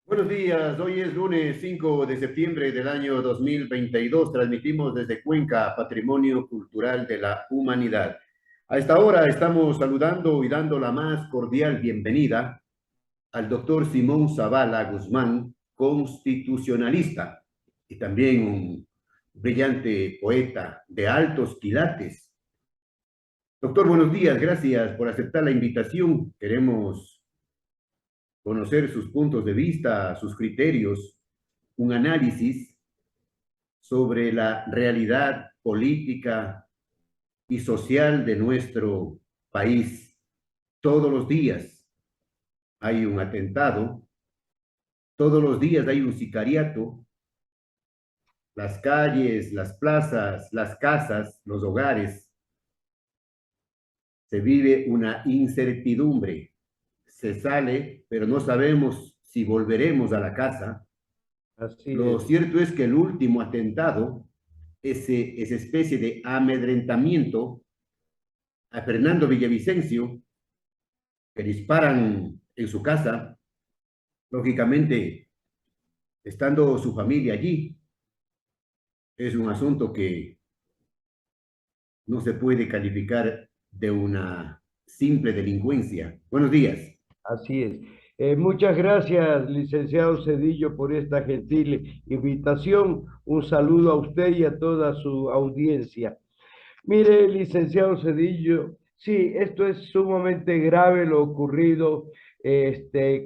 Buenos días, hoy es lunes 5 de septiembre del año 2022. Transmitimos desde Cuenca, Patrimonio Cultural de la Humanidad. A esta hora estamos saludando y dando la más cordial bienvenida al doctor Simón Zavala Guzmán, constitucionalista y también un brillante poeta de altos quilates. Doctor, buenos días, gracias por aceptar la invitación. Queremos conocer sus puntos de vista, sus criterios, un análisis sobre la realidad política y social de nuestro país. Todos los días hay un atentado, todos los días hay un sicariato, las calles, las plazas, las casas, los hogares, se vive una incertidumbre. Se sale, pero no sabemos si volveremos a la casa. Así Lo es, cierto es que el último atentado, esa especie de amedrentamiento a Fernando Villavicencio, que disparan en su casa, lógicamente, estando su familia allí, es un asunto que no se puede calificar de una simple delincuencia. Buenos días. así es. Muchas gracias, licenciado Cedillo, por esta gentil invitación. Un saludo a usted y a toda su audiencia. Mire, licenciado Cedillo, sí, esto es sumamente grave lo ocurrido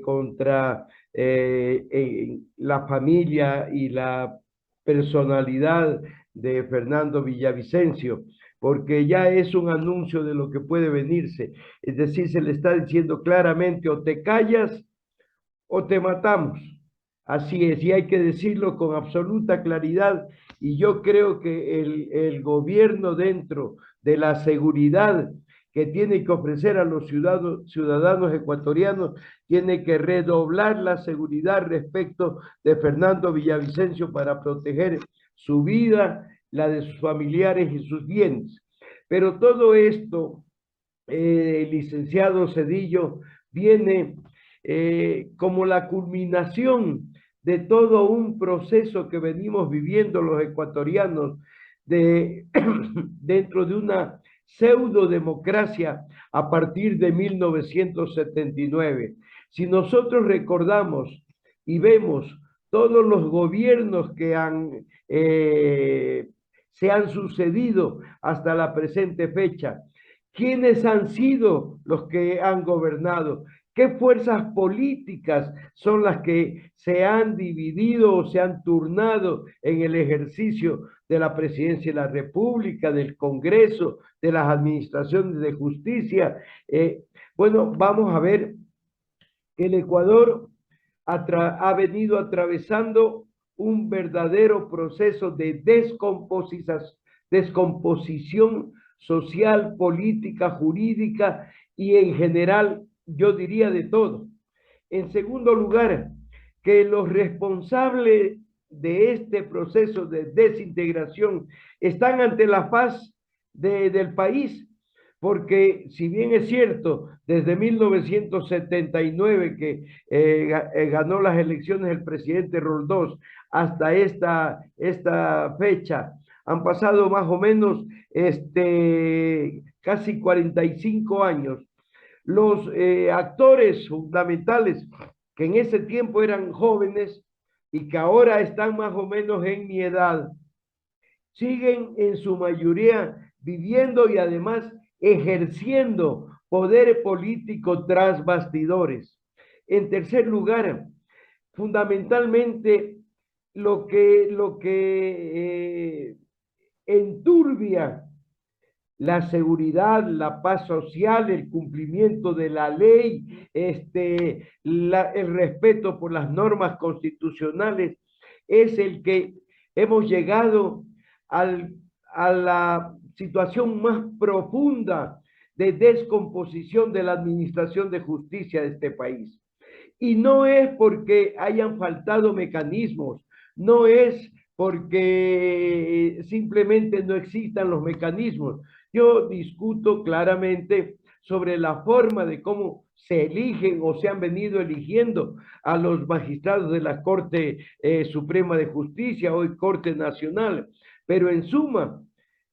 contra la familia y la personalidad de Fernando Villavicencio, porque ya es un anuncio de lo que puede venirse. Es decir, se le está diciendo claramente o te callas o te matamos. Así es, y hay que decirlo con absoluta claridad. Y yo creo que el gobierno, dentro de la seguridad que tiene que ofrecer a los ciudadanos ecuatorianos, tiene que redoblar la seguridad respecto de Fernando Villavicencio para proteger su vida, la de sus familiares y sus bienes. Pero todo esto, licenciado Cedillo, viene como la culminación de todo un proceso que venimos viviendo los ecuatorianos de, dentro de una pseudo democracia a partir de 1979. Si nosotros recordamos y vemos todos los gobiernos que se han sucedido hasta la presente fecha, ¿quiénes han sido los que han gobernado? ¿Qué fuerzas políticas son las que se han dividido o se han turnado en el ejercicio de la presidencia de la República, del Congreso, de las administraciones de justicia? Bueno, vamos a ver que el Ecuador ha venido atravesando un verdadero proceso de descomposición social, política, jurídica y en general, yo diría de todo. En segundo lugar, que los responsables de este proceso de desintegración están ante la faz del país, porque si bien es cierto, desde 1979 que ganó las elecciones el presidente Roldós hasta esta fecha, han pasado más o menos casi 45 años. Los actores fundamentales que en ese tiempo eran jóvenes y que ahora están más o menos en mi edad, siguen en su mayoría viviendo y además ejerciendo poder político tras bastidores. En tercer lugar, fundamentalmente lo que enturbia la seguridad, la paz social, el cumplimiento de la ley, el respeto por las normas constitucionales, es el que hemos llegado al, a la situación más profunda de descomposición de la administración de justicia de este país. Y no es porque hayan faltado mecanismos, no es porque simplemente no existan los mecanismos. Yo discuto claramente sobre la forma de cómo se eligen o se han venido eligiendo a los magistrados de la Corte Suprema de Justicia, hoy Corte Nacional. Pero en suma,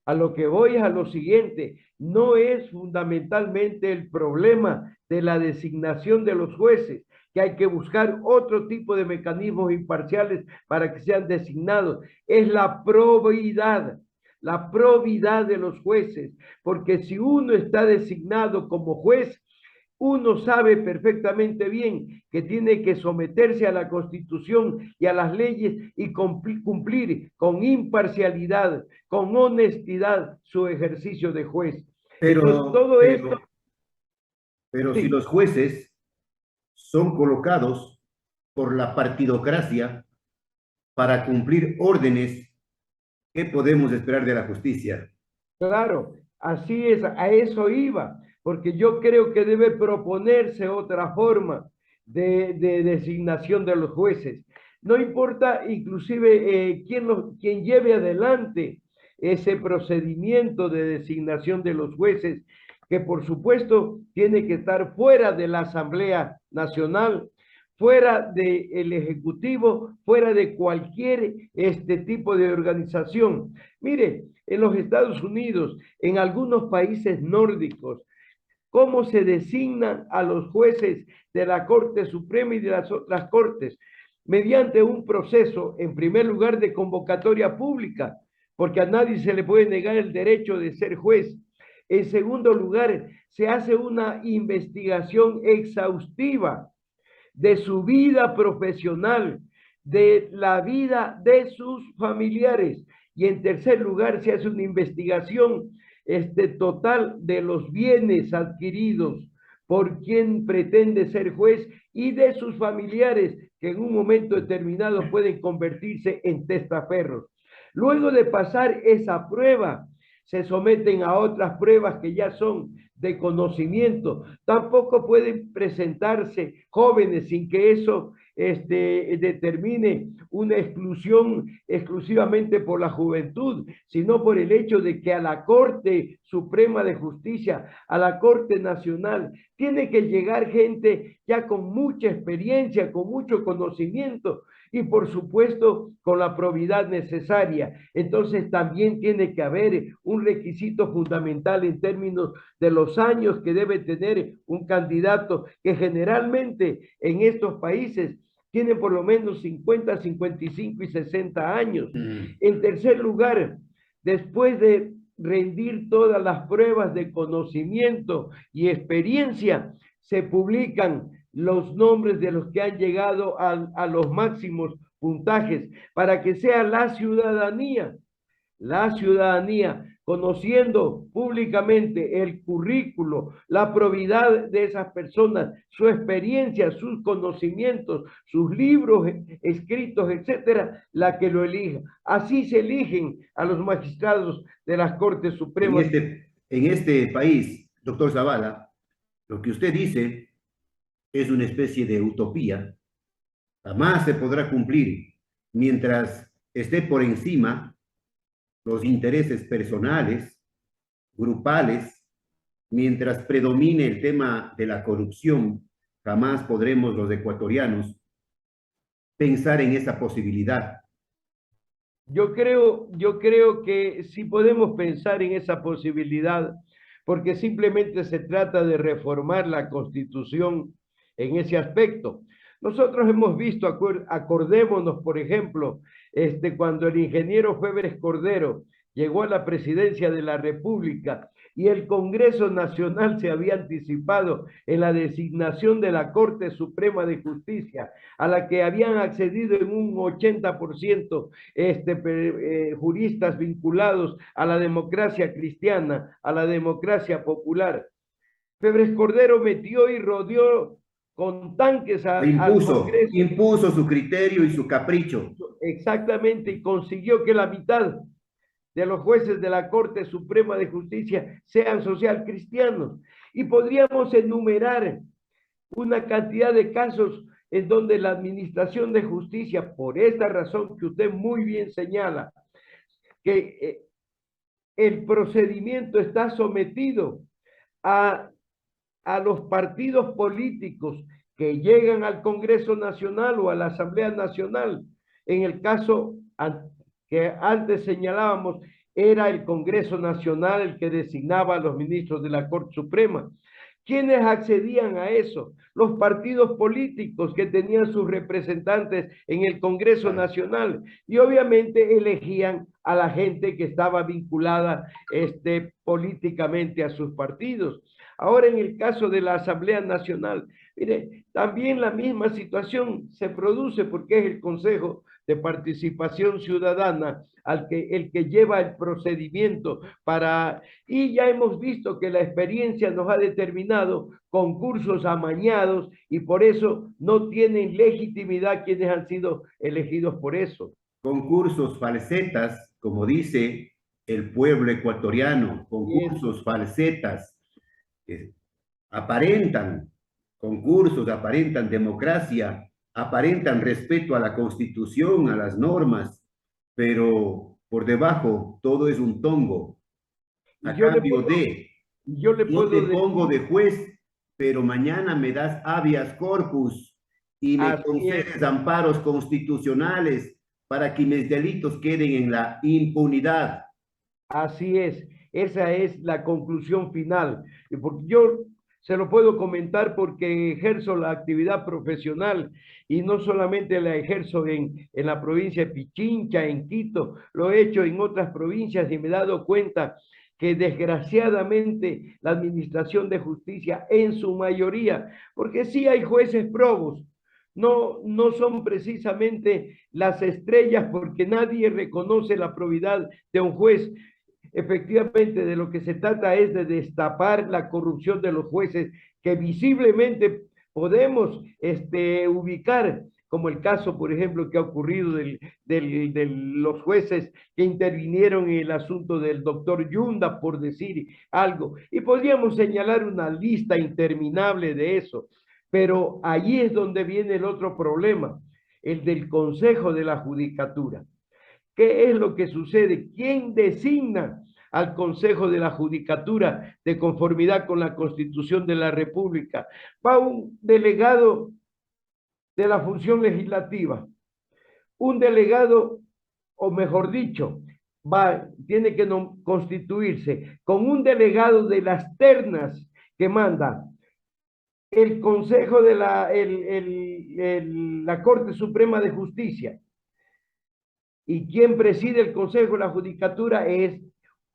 a lo que voy es a lo siguiente, no es fundamentalmente el problema de la designación de los jueces, que hay que buscar otro tipo de mecanismos imparciales para que sean designados, es la probidad de los jueces, porque si uno está designado como juez, uno sabe perfectamente bien que tiene que someterse a la Constitución y a las leyes y cumplir con imparcialidad, con honestidad su ejercicio de juez. Entonces, Pero, todo esto, pero, pero si sí, los jueces son colocados por la partidocracia para cumplir órdenes, ¿qué podemos esperar de la justicia? claro, así es, a eso iba, porque yo creo que debe proponerse otra forma de designación de los jueces. No importa inclusive quién lleve adelante ese procedimiento de designación de los jueces, que por supuesto tiene que estar fuera de la Asamblea Nacional, fuera del Ejecutivo, fuera de cualquier tipo de organización. Mire, en los Estados Unidos, en algunos países nórdicos, cómo se designan a los jueces de la Corte Suprema y de las Cortes, mediante un proceso, en primer lugar, de convocatoria pública, porque a nadie se le puede negar el derecho de ser juez. En segundo lugar, se hace una investigación exhaustiva de su vida profesional, de la vida de sus familiares. Y en tercer lugar, se hace una investigación total de los bienes adquiridos por quien pretende ser juez y de sus familiares que en un momento determinado pueden convertirse en testaferros. Luego de pasar esa prueba, se someten a otras pruebas que ya son de conocimiento. Tampoco pueden presentarse jóvenes sin que eso determine una exclusión exclusivamente por la juventud, sino por el hecho de que a la Corte Suprema de Justicia, a la Corte Nacional, tiene que llegar gente ya con mucha experiencia, con mucho conocimiento y por supuesto con la probidad necesaria. Entonces también tiene que haber un requisito fundamental en términos de los años que debe tener un candidato, que generalmente en estos países tienen por lo menos 50, 55 y 60 años. En tercer lugar, después de rendir todas las pruebas de conocimiento y experiencia, se publican los nombres de los que han llegado a los máximos puntajes para que sea la ciudadanía, conociendo públicamente el currículo, la probidad de esas personas, su experiencia, sus conocimientos, sus libros escritos, etcétera, la que lo elija. Así se eligen a los magistrados de las Cortes Supremas. En este país, doctor Zavala, lo que usted dice es una especie de utopía. Jamás se podrá cumplir mientras esté por encima los intereses personales, grupales, mientras predomine el tema de la corrupción, jamás podremos los ecuatorianos pensar en esa posibilidad. Yo creo que sí podemos pensar en esa posibilidad, porque simplemente se trata de reformar la Constitución en ese aspecto. Nosotros hemos visto, acordémonos, por ejemplo, cuando el ingeniero Febres Cordero llegó a la presidencia de la República y el Congreso Nacional se había anticipado en la designación de la Corte Suprema de Justicia, a la que habían accedido en un 80% juristas vinculados a la democracia cristiana, a la democracia popular. Febres Cordero metió y rodeó con tanques al Congreso. Impuso su criterio y su capricho. Exactamente, y consiguió que la mitad de los jueces de la Corte Suprema de Justicia sean social cristianos. Y podríamos enumerar una cantidad de casos en donde la administración de justicia, por esta razón que usted muy bien señala, que el procedimiento está sometido a a los partidos políticos que llegan al Congreso Nacional o a la Asamblea Nacional, en el caso que antes señalábamos, era el Congreso Nacional el que designaba a los ministros de la Corte Suprema. ¿Quiénes accedían a eso? Los partidos políticos que tenían sus representantes en el Congreso Nacional y obviamente elegían a la gente que estaba vinculada políticamente a sus partidos. Ahora en el caso de la Asamblea Nacional, mire, también la misma situación se produce porque es el Consejo de Participación Ciudadana el que lleva el procedimiento y ya hemos visto que la experiencia nos ha determinado concursos amañados y por eso no tienen legitimidad quienes han sido elegidos por eso. Concursos falsetas, como dice el pueblo ecuatoriano, concursos falsetas, aparentan concursos, aparentan democracia, aparentan respeto a la Constitución, a las normas, pero por debajo todo es un tongo. A cambio yo te pongo de juez, pero mañana me das habeas corpus y me concedes amparos constitucionales para que mis delitos queden en la impunidad. Así es, esa es la conclusión final. Porque yo se lo puedo comentar porque ejerzo la actividad profesional y no solamente la ejerzo en la provincia de Pichincha, en Quito, lo he hecho en otras provincias y me he dado cuenta que desgraciadamente la administración de justicia en su mayoría, porque sí hay jueces probos, no son precisamente las estrellas porque nadie reconoce la probidad de un juez. Efectivamente, de lo que se trata es de destapar la corrupción de los jueces que visiblemente podemos ubicar, como el caso, por ejemplo, que ha ocurrido de los jueces que intervinieron en el asunto del doctor Yunda, por decir algo. Y podríamos señalar una lista interminable de eso, pero allí es donde viene el otro problema, el del Consejo de la Judicatura. ¿Qué es lo que sucede? ¿Quién designa al Consejo de la Judicatura de conformidad con la Constitución de la República? Va un delegado de la función legislativa, un delegado, o mejor dicho, tiene que constituirse con un delegado de las ternas que manda el Consejo de la Corte Suprema de Justicia. Y quien preside el Consejo de la Judicatura es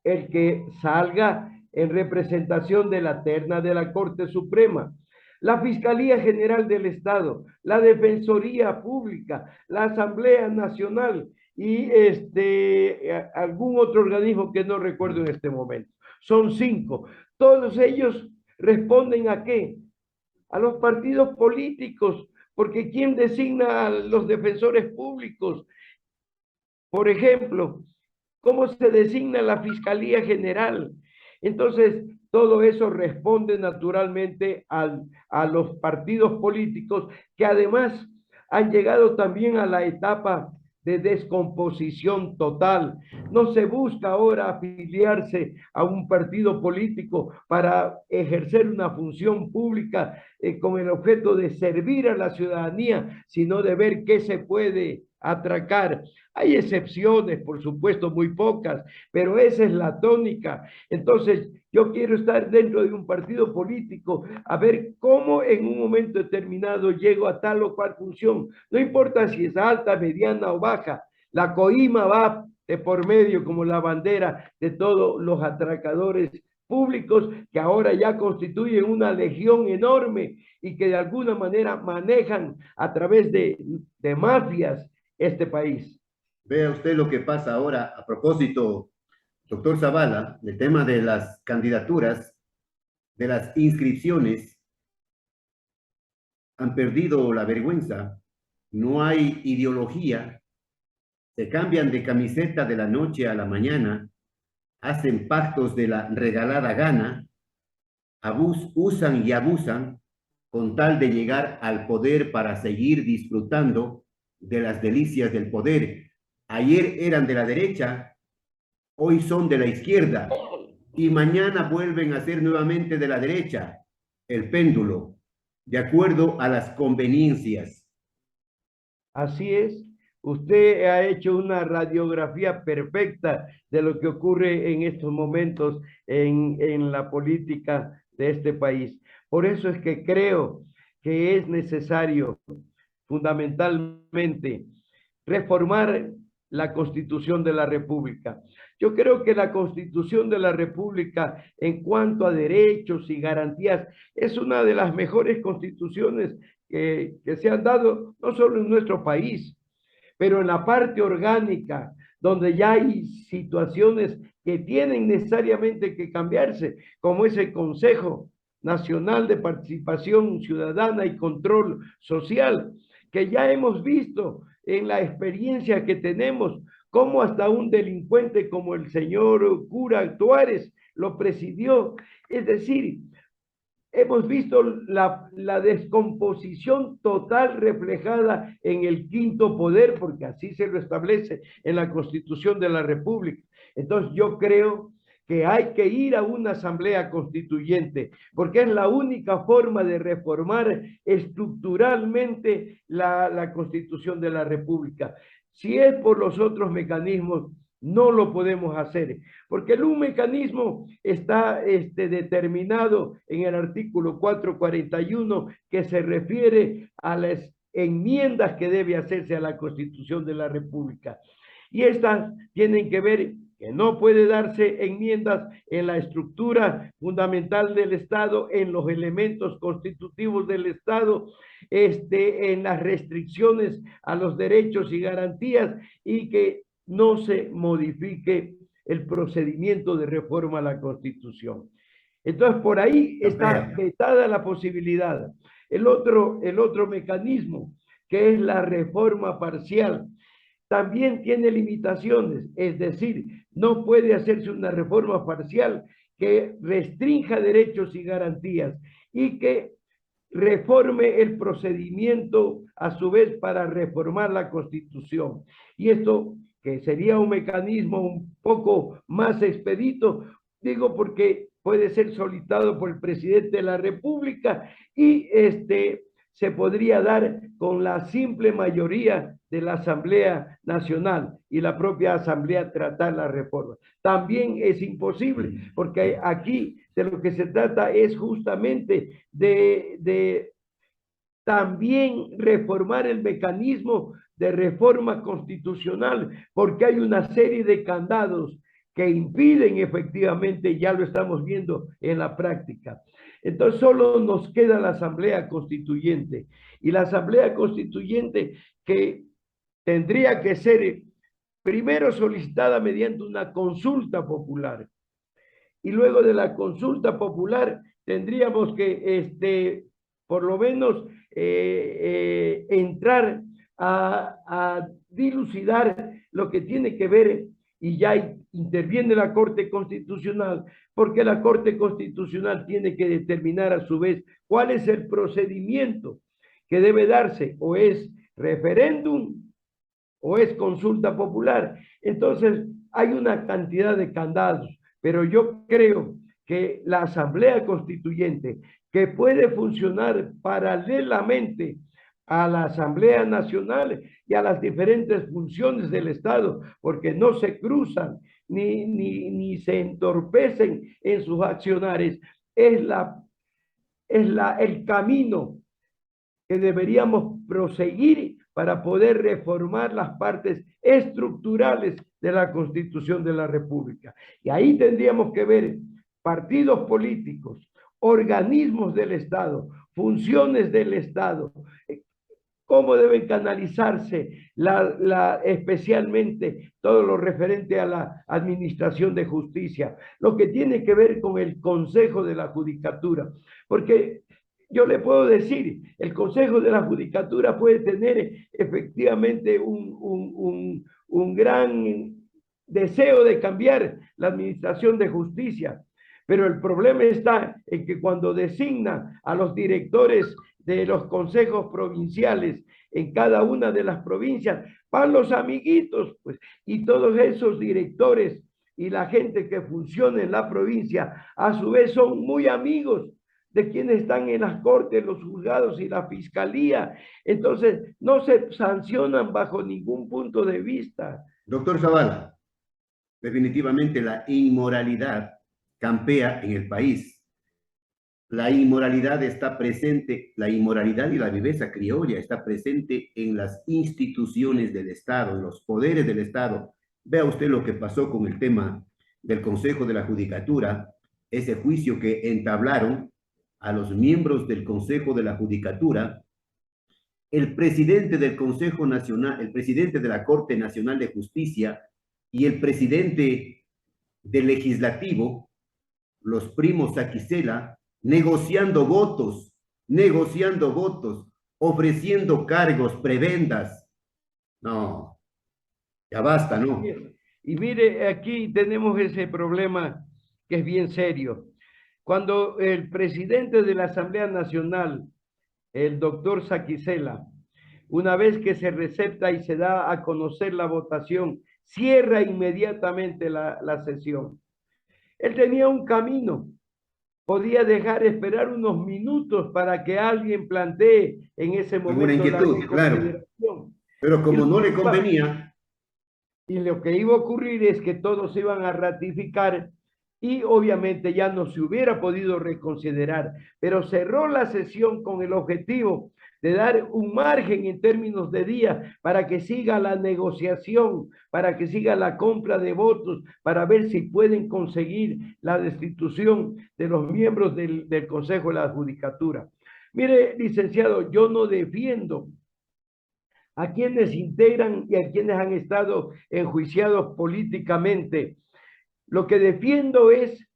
el que salga en representación de la terna de la Corte Suprema. La Fiscalía General del Estado, la Defensoría Pública, la Asamblea Nacional y algún otro organismo que no recuerdo en este momento. Son 5. Todos ellos responden ¿a qué? A los partidos políticos, porque ¿quién designa a los defensores públicos? Por ejemplo, ¿cómo se designa la Fiscalía General? Entonces, todo eso responde naturalmente a los partidos políticos que además han llegado también a la etapa de descomposición total. No se busca ahora afiliarse a un partido político para ejercer una función pública con el objeto de servir a la ciudadanía, sino de ver qué se puede atracar. Hay excepciones, por supuesto, muy pocas, pero esa es la tónica. Entonces, yo quiero estar dentro de un partido político a ver cómo en un momento determinado llego a tal o cual función. No importa si es alta, mediana o baja. La coima va de por medio como la bandera de todos los atracadores públicos que ahora ya constituyen una legión enorme y que de alguna manera manejan a través de mafias este país. Vea usted lo que pasa ahora a propósito, doctor Zavala, del tema de las candidaturas, de las inscripciones, han perdido la vergüenza, no hay ideología, se cambian de camiseta de la noche a la mañana, hacen pactos de la regalada gana, usan y abusan con tal de llegar al poder para seguir disfrutando de las delicias del poder. Ayer eran de la derecha, hoy son de la izquierda y mañana vuelven a ser nuevamente de la derecha. el péndulo de acuerdo a las conveniencias. Así es. Usted ha hecho una radiografía perfecta de lo que ocurre en estos momentos en la política de este país. Por eso es que creo que es necesario fundamentalmente reformar la Constitución de la República. Yo creo que la Constitución de la República, en cuanto a derechos y garantías, es una de las mejores constituciones que se han dado, no solo en nuestro país, pero en la parte orgánica, donde ya hay situaciones que tienen necesariamente que cambiarse, como ese Consejo Nacional de Participación Ciudadana y Control Social, que ya hemos visto en la experiencia que tenemos, cómo hasta un delincuente como el señor cura Tuárez lo presidió. Es decir, hemos visto la descomposición total reflejada en el quinto poder, porque así se lo establece en la Constitución de la República. Entonces yo creo que hay que ir a una asamblea constituyente, porque es la única forma de reformar estructuralmente la Constitución de la República. Si es por los otros mecanismos, no lo podemos hacer, porque un mecanismo está determinado en el artículo 441 que se refiere a las enmiendas que debe hacerse a la Constitución de la República. Y estas tienen que ver que no puede darse enmiendas en la estructura fundamental del Estado, en los elementos constitutivos del Estado, en las restricciones a los derechos y garantías, y que no se modifique el procedimiento de reforma a la Constitución. Entonces, por ahí está vetada la posibilidad. El otro mecanismo, que es la reforma parcial, también tiene limitaciones, es decir, no puede hacerse una reforma parcial que restrinja derechos y garantías y que reforme el procedimiento a su vez para reformar la Constitución. Y esto, que sería un mecanismo un poco más expedito, digo porque puede ser solicitado por el presidente de la República y se podría dar con la simple mayoría de la Asamblea Nacional y la propia Asamblea tratar la reforma. También es imposible, porque aquí de lo que se trata es justamente de también reformar el mecanismo de reforma constitucional, porque hay una serie de candados que impiden efectivamente, ya lo estamos viendo en la práctica. Entonces solo nos queda la Asamblea Constituyente, y la Asamblea Constituyente que tendría que ser primero solicitada mediante una consulta popular, y luego de la consulta popular tendríamos que por lo menos entrar a dilucidar lo que tiene que ver, y ya interviene la Corte Constitucional, porque la Corte Constitucional tiene que determinar a su vez cuál es el procedimiento que debe darse, o es referéndum o es consulta popular. Entonces hay una cantidad de candados, pero yo creo que la Asamblea Constituyente, que puede funcionar paralelamente a la Asamblea Nacional y a las diferentes funciones del Estado, porque no se cruzan ni se entorpecen en sus accionares, es el camino que deberíamos proseguir para poder reformar las partes estructurales de la Constitución de la República. Y ahí tendríamos que ver partidos políticos, organismos del Estado, funciones del Estado, cómo deben canalizarse especialmente todo lo referente a la administración de justicia, lo que tiene que ver con el Consejo de la Judicatura, porque yo le puedo decir, el Consejo de la Judicatura puede tener efectivamente un gran deseo de cambiar la administración de justicia, pero el problema está en que cuando designa a los directores de los consejos provinciales en cada una de las provincias, van los amiguitos, pues, y todos esos directores y la gente que funciona en la provincia, a su vez son muy amigos de quienes están en las cortes, los juzgados y la fiscalía. Entonces, no se sancionan bajo ningún punto de vista. Doctor Zavala, definitivamente la inmoralidad campea en el país. La inmoralidad está presente, la inmoralidad y la viveza criolla está presente en las instituciones del Estado, en los poderes del Estado. Vea usted lo que pasó con el tema del Consejo de la Judicatura, ese juicio que entablaron a los miembros del Consejo de la Judicatura, el presidente del Consejo Nacional, el presidente de la Corte Nacional de Justicia y el presidente del Legislativo, los primos Saquicela, negociando votos, ofreciendo cargos, prebendas. No, ya basta, ¿no? Y mire, aquí tenemos ese problema que es bien serio. Cuando el presidente de la Asamblea Nacional, el doctor Saquicela, una vez que se recepta y se da a conocer la votación, cierra inmediatamente la sesión. Él tenía un camino, podía dejar esperar unos minutos para que alguien plantee en ese Alguna momento la inquietud, claro. reconsideración. Pero como no le convenía, y lo que iba a ocurrir es que todos iban a ratificar y obviamente ya no se hubiera podido reconsiderar, pero cerró la sesión con el objetivo de dar un margen en términos de día para que siga la negociación, para que siga la compra de votos, para ver si pueden conseguir la destitución de los miembros del Consejo de la Judicatura. Mire, licenciado, yo no defiendo a quienes integran y a quienes han estado enjuiciados políticamente. Lo que defiendo es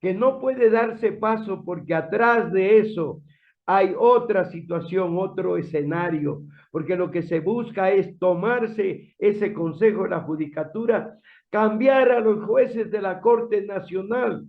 que no puede darse paso porque atrás de eso hay otra situación, otro escenario, porque lo que se busca es tomarse ese Consejo de la Judicatura, cambiar a los jueces de la Corte Nacional.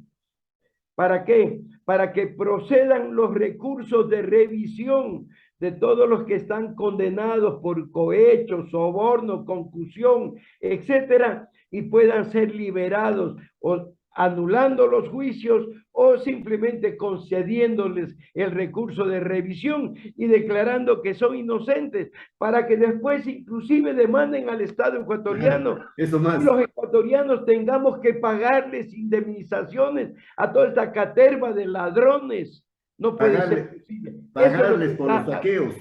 ¿Para qué? Para que procedan los recursos de revisión de todos los que están condenados por cohecho, soborno, concusión, etcétera, y puedan ser liberados o anulando los juicios o simplemente concediéndoles el recurso de revisión y declarando que son inocentes para que después inclusive demanden al Estado ecuatoriano. eso más. Y los ecuatorianos tengamos que pagarles indemnizaciones a toda esta caterva de ladrones. No puede ser posible. Pagarles por los saqueos,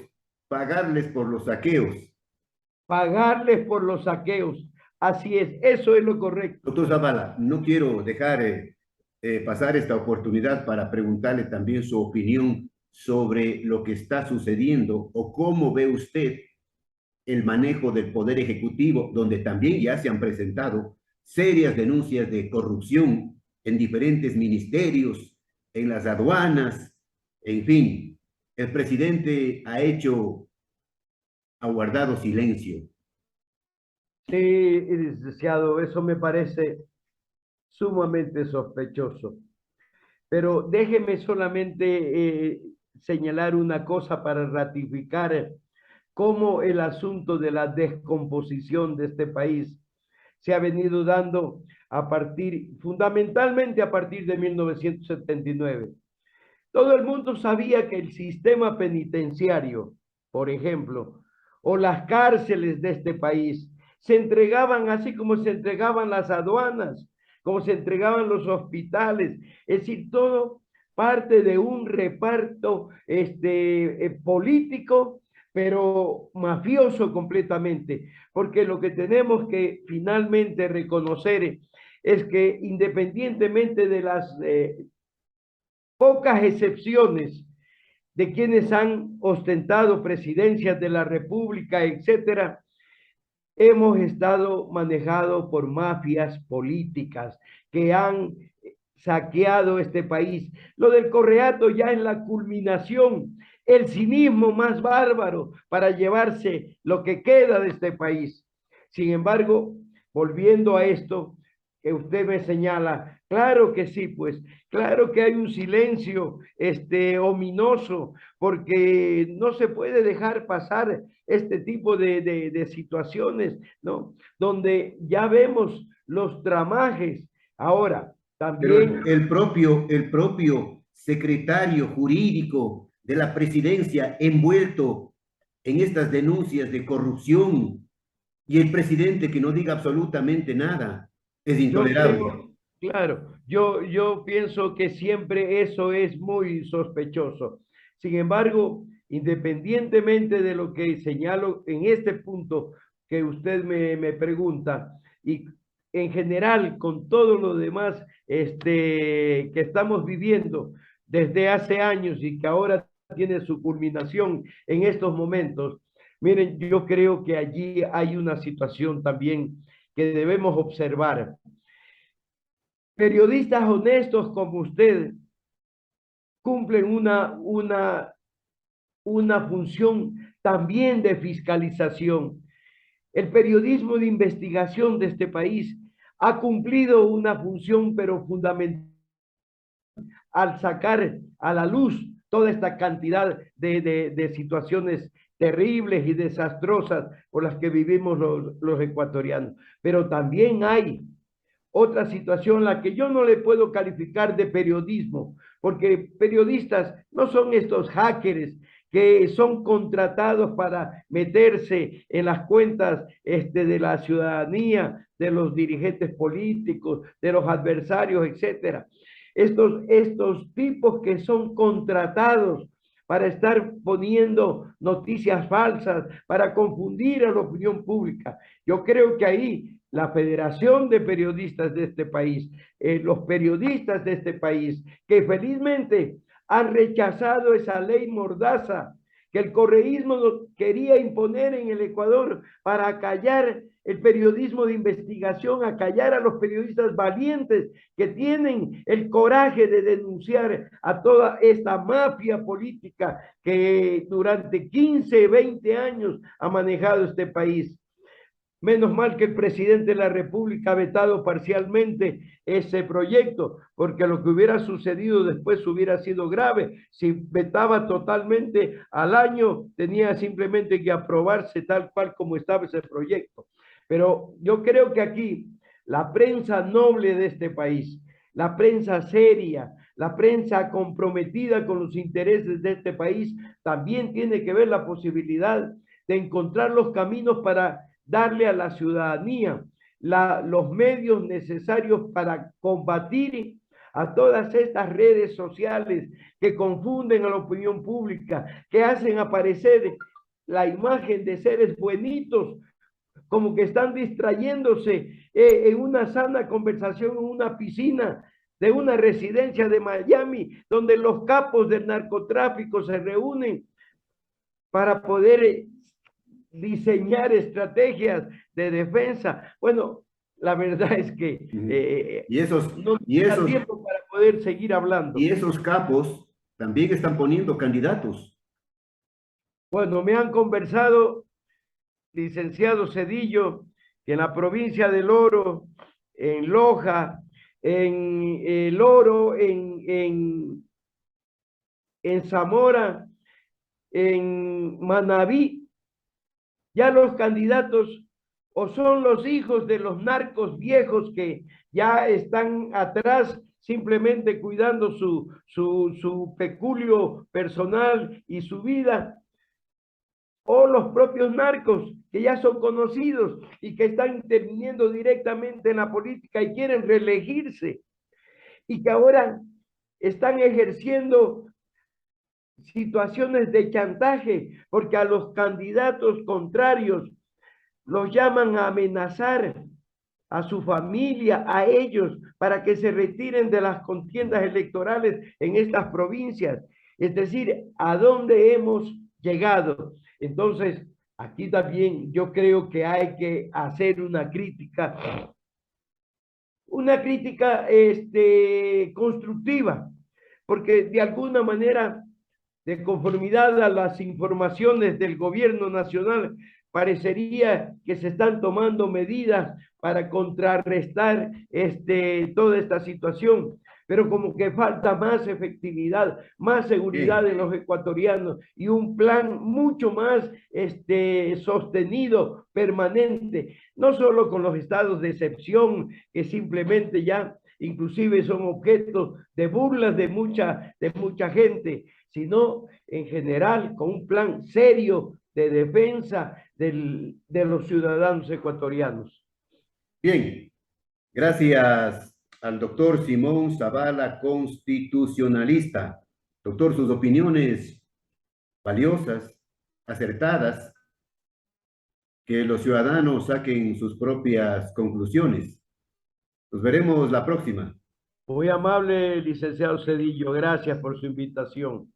pagarles por los saqueos. Pagarles por los saqueos. Así es, eso es lo correcto. Doctor Zavala, no quiero dejar pasar esta oportunidad para preguntarle también su opinión sobre lo que está sucediendo o cómo ve usted el manejo del Poder Ejecutivo, donde también ya se han presentado serias denuncias de corrupción en diferentes ministerios, en las aduanas, en fin. El presidente ha guardado silencio. Sí, licenciado, eso me parece sumamente sospechoso. Pero déjeme solamente señalar una cosa para ratificar cómo el asunto de la descomposición de este país se ha venido dando fundamentalmente a partir de 1979. Todo el mundo sabía que el sistema penitenciario, por ejemplo, o las cárceles de este país, se entregaban así como se entregaban las aduanas, como se entregaban los hospitales, es decir, todo parte de un reparto político, pero mafioso completamente, porque lo que tenemos que finalmente reconocer es que independientemente de las pocas excepciones de quienes han ostentado presidencias de la República, etcétera, hemos estado manejados por mafias políticas que han saqueado este país. Lo del Correato ya es la culminación, el cinismo más bárbaro para llevarse lo que queda de este país. Sin embargo, volviendo a esto que usted me señala, claro que sí, pues, claro que hay un silencio ominoso, porque no se puede dejar pasar este tipo de situaciones, ¿no? Donde ya vemos los tramajes. Ahora, también... Pero el propio secretario jurídico de la presidencia envuelto en estas denuncias de corrupción y el presidente que no diga absolutamente nada? Es Yo intolerable. creo, claro, yo pienso que siempre eso es muy sospechoso. Sin embargo, independientemente de lo que señalo en este punto que usted me pregunta, y en general con todo lo demás que estamos viviendo desde hace años y que ahora tiene su culminación en estos momentos, miren, yo creo que allí hay una situación también que debemos observar. Periodistas honestos como usted cumplen una función también de fiscalización. El periodismo de investigación de este país ha cumplido una función, pero fundamental, al sacar a la luz toda esta cantidad de situaciones terribles y desastrosas por las que vivimos los ecuatorianos. Pero también hay otra situación, la que yo no le puedo calificar de periodismo, porque periodistas no son estos hackers que son contratados para meterse en las cuentas de la ciudadanía, de los dirigentes políticos, de los adversarios, etcétera. Estos tipos que son contratados para estar poniendo noticias falsas, para confundir a la opinión pública. Yo creo que ahí la Federación de Periodistas de este país, los periodistas de este país, que felizmente han rechazado esa ley mordaza que el correísmo quería imponer en el Ecuador para acallar el periodismo de investigación, acallar a los periodistas valientes que tienen el coraje de denunciar a toda esta mafia política que durante 15, 20 años ha manejado este país. Menos mal que el presidente de la República ha vetado parcialmente ese proyecto, porque lo que hubiera sucedido después hubiera sido grave. Si vetaba totalmente al año, tenía simplemente que aprobarse tal cual como estaba ese proyecto. Pero yo creo que aquí la prensa noble de este país, la prensa seria, la prensa comprometida con los intereses de este país, también tiene que ver la posibilidad de encontrar los caminos para darle a la ciudadanía los medios necesarios para combatir a todas estas redes sociales que confunden a la opinión pública, que hacen aparecer la imagen de seres buenitos, como que están distrayéndose en una sana conversación en una piscina de una residencia de Miami, donde los capos del narcotráfico se reúnen para poder diseñar estrategias de defensa. Bueno, la verdad es que Y esos, no y me da esos, tiempo para poder seguir hablando. y esos capos también están poniendo candidatos. Bueno, me han conversado, licenciado Cedillo, que en la provincia del Oro, en Loja, en El Oro, en Zamora, en Manabí, ya los candidatos o son los hijos de los narcos viejos que ya están atrás simplemente cuidando su peculio personal y su vida, o los propios narcos que ya son conocidos y que están interviniendo directamente en la política y quieren reelegirse y que ahora están ejerciendo situaciones de chantaje porque a los candidatos contrarios los llaman a amenazar a su familia, a ellos, para que se retiren de las contiendas electorales en estas provincias. Es decir, ¿a dónde hemos llegado? Entonces, aquí también yo creo que hay que hacer una crítica constructiva, porque de alguna manera, de conformidad a las informaciones del gobierno nacional, parecería que se están tomando medidas para contrarrestar toda esta situación, pero como que falta más efectividad, más seguridad Bien. en los ecuatorianos y un plan mucho más sostenido, permanente, no solo con los estados de excepción que simplemente ya inclusive son objeto de burlas de mucha gente, sino en general con un plan serio de defensa de los ciudadanos ecuatorianos. Bien, gracias al doctor Simón Zavala, constitucionalista. Doctor, sus opiniones valiosas, acertadas, que los ciudadanos saquen sus propias conclusiones. Nos veremos la próxima. Muy amable, licenciado Cedillo, gracias por su invitación.